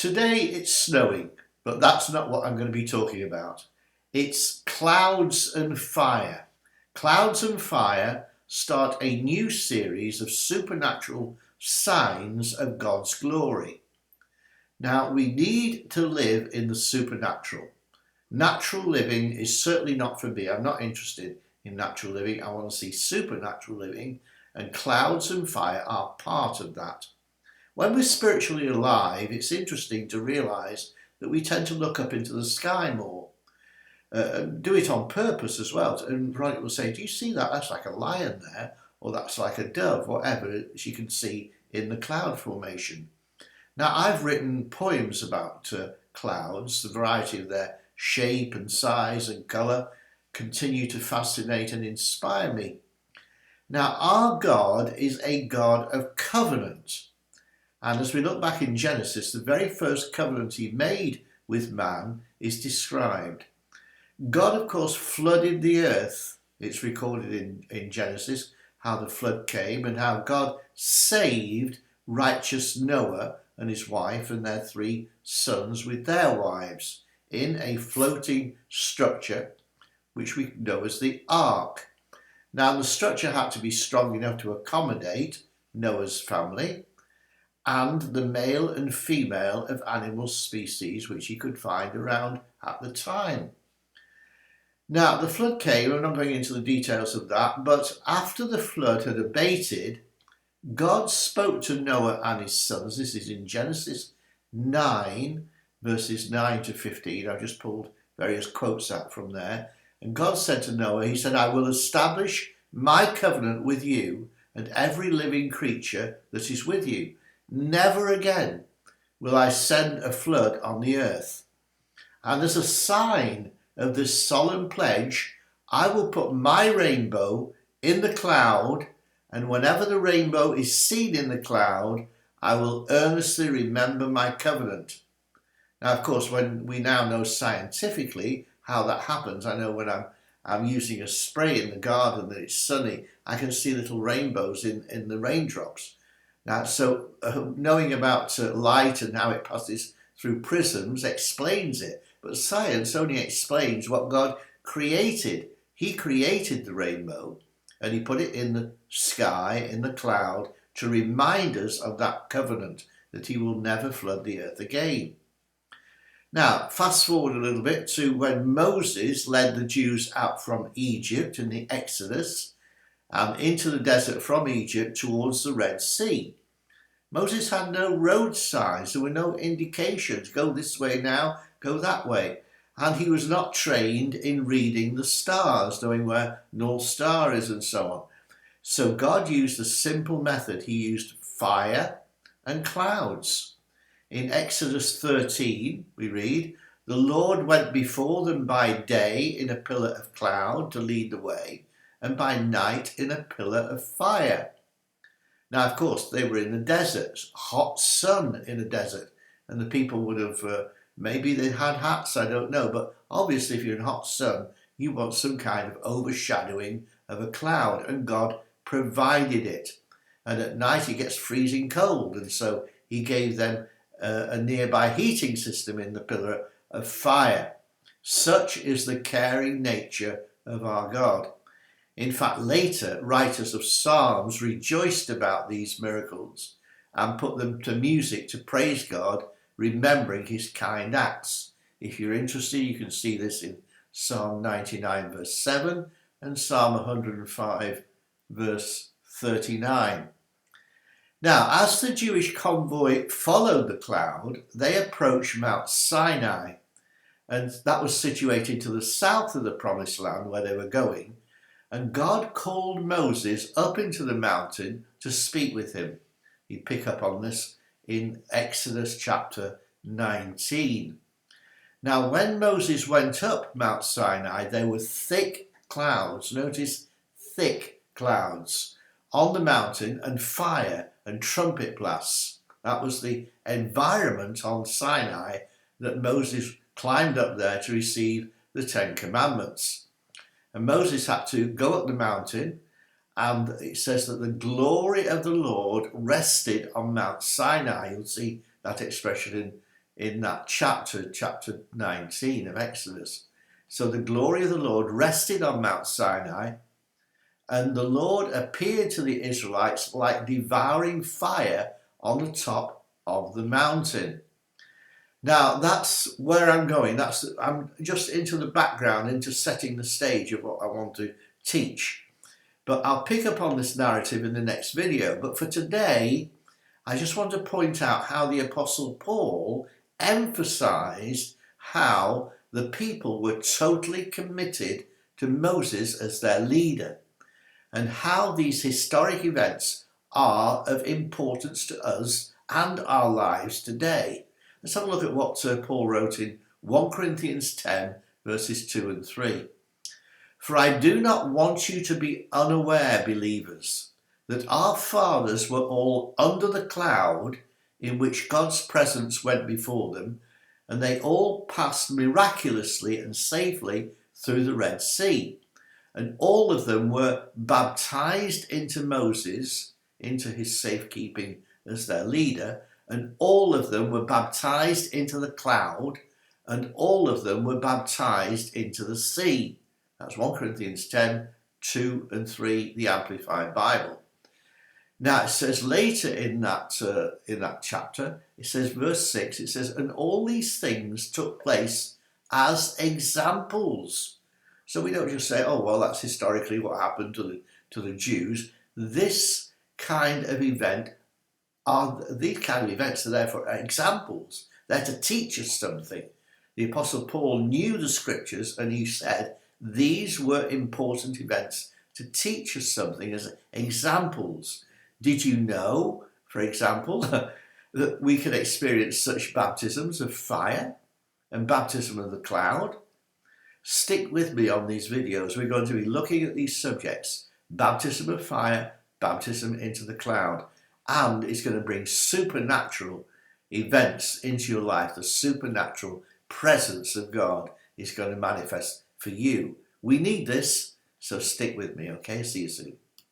Today it's snowing, but that's not what I'm going to be talking about. It's clouds and fire. Clouds and fire start a new series of supernatural signs of God's glory. Now, we need to live in the supernatural. Natural living is certainly not for me. I'm not interested in natural living. I want to see supernatural living, and clouds and fire are part of that. When we're spiritually alive, it's interesting to realise that we tend to look up into the sky more. Do it on purpose as well. And Veronica will say, do you see that? That's like a lion there, or that's like a dove, whatever she can see in the cloud formation. Now, I've written poems about clouds. The variety of their shape and size and colour continue to fascinate and inspire me. Now, our God is a God of covenant. And as we look back in Genesis, the very first covenant he made with man is described. God, of course, flooded the earth. It's recorded in Genesis how the flood came and how God saved righteous Noah and his wife and their 3 sons with their wives in a floating structure which we know as the ark. Now, the structure had to be strong enough to accommodate Noah's family and the male and female of animal species which he could find around at the time. Now, the flood came, I'm not going into the details of that, but after the flood had abated, God spoke to Noah and his sons. This is in Genesis 9, verses 9 to 15. I've just pulled various quotes out from there. And God said to Noah, he said, I will establish my covenant with you and every living creature that is with you. Never again will I send a flood on the earth. And as a sign of this solemn pledge, I will put my rainbow in the cloud, and whenever the rainbow is seen in the cloud, I will earnestly remember my covenant. Now, of course, when we now know scientifically how that happens, I know when I'm using a spray in the garden that it's sunny, I can see little rainbows in the raindrops. Now, so knowing about light and how it passes through prisms explains it, but science only explains what God created. He created the rainbow and he put it in the sky, in the cloud, to remind us of that covenant, that he will never flood the earth again. Now, fast forward a little bit to when Moses led the Jews out from Egypt in the Exodus into the desert from Egypt towards the Red Sea. Moses had no road signs. There were no indications. Go this way now, go that way. And he was not trained in reading the stars, knowing where North Star is and so on. So God used a simple method. He used fire and clouds. In Exodus 13, we read, the Lord went before them by day in a pillar of cloud to lead the way, and by night in a pillar of fire. Now, of course, they were in the desert, hot sun in a desert, and the people would have, maybe they had hats, I don't know, but obviously if you're in hot sun, you want some kind of overshadowing of a cloud, and God provided it. And at night it gets freezing cold, and so he gave them a nearby heating system in the pillar of fire. Such is the caring nature of our God. In fact, later, writers of Psalms rejoiced about these miracles and put them to music to praise God, remembering his kind acts. If you're interested, you can see this in Psalm 99, verse 7, and Psalm 105, verse 39. Now, as the Jewish convoy followed the cloud, they approached Mount Sinai, and that was situated to the south of the Promised Land where they were going. And God called Moses up into the mountain to speak with him. You pick up on this in Exodus chapter 19. Now, when Moses went up Mount Sinai, there were thick clouds. Notice thick clouds on the mountain, and fire and trumpet blasts. That was the environment on Sinai that Moses climbed up there to receive the 10 Commandments. And Moses had to go up the mountain, and it says that the glory of the Lord rested on Mount Sinai. You'll see that expression in that chapter 19 of Exodus. So the glory of the Lord rested on Mount Sinai, and the Lord appeared to the Israelites like devouring fire on the top of the mountain. Now, that's where I'm going. I'm just into the background, into setting the stage of what I want to teach. But I'll pick up on this narrative in the next video. But for today, I just want to point out how the Apostle Paul emphasized how the people were totally committed to Moses as their leader, and how these historic events are of importance to us and our lives today. Let's have a look at what Paul wrote in 1 Corinthians 10, verses 2 and 3. For I do not want you to be unaware, believers, that our fathers were all under the cloud in which God's presence went before them, and they all passed miraculously and safely through the Red Sea. And all of them were baptized into Moses, into his safekeeping as their leader, and all of them were baptized into the cloud, and all of them were baptized into the sea. That's 1 Corinthians 10, 2 and 3, the Amplified Bible. Now it says later in that chapter, it says verse 6, it says, and all these things took place as examples. So we don't just say, oh, well, that's historically what happened to the Jews. These kind of events are therefore examples. They're to teach us something. The Apostle Paul knew the scriptures, and he said these were important events to teach us something as examples. Did you know, for example, that we can experience such baptisms of fire and baptism of the cloud? Stick with me on these videos. We're going to be looking at these subjects: baptism of fire, baptism into the cloud, and it's going to bring supernatural events into your life. The supernatural presence of God is going to manifest for you. We need this, so stick with me, okay? See you soon.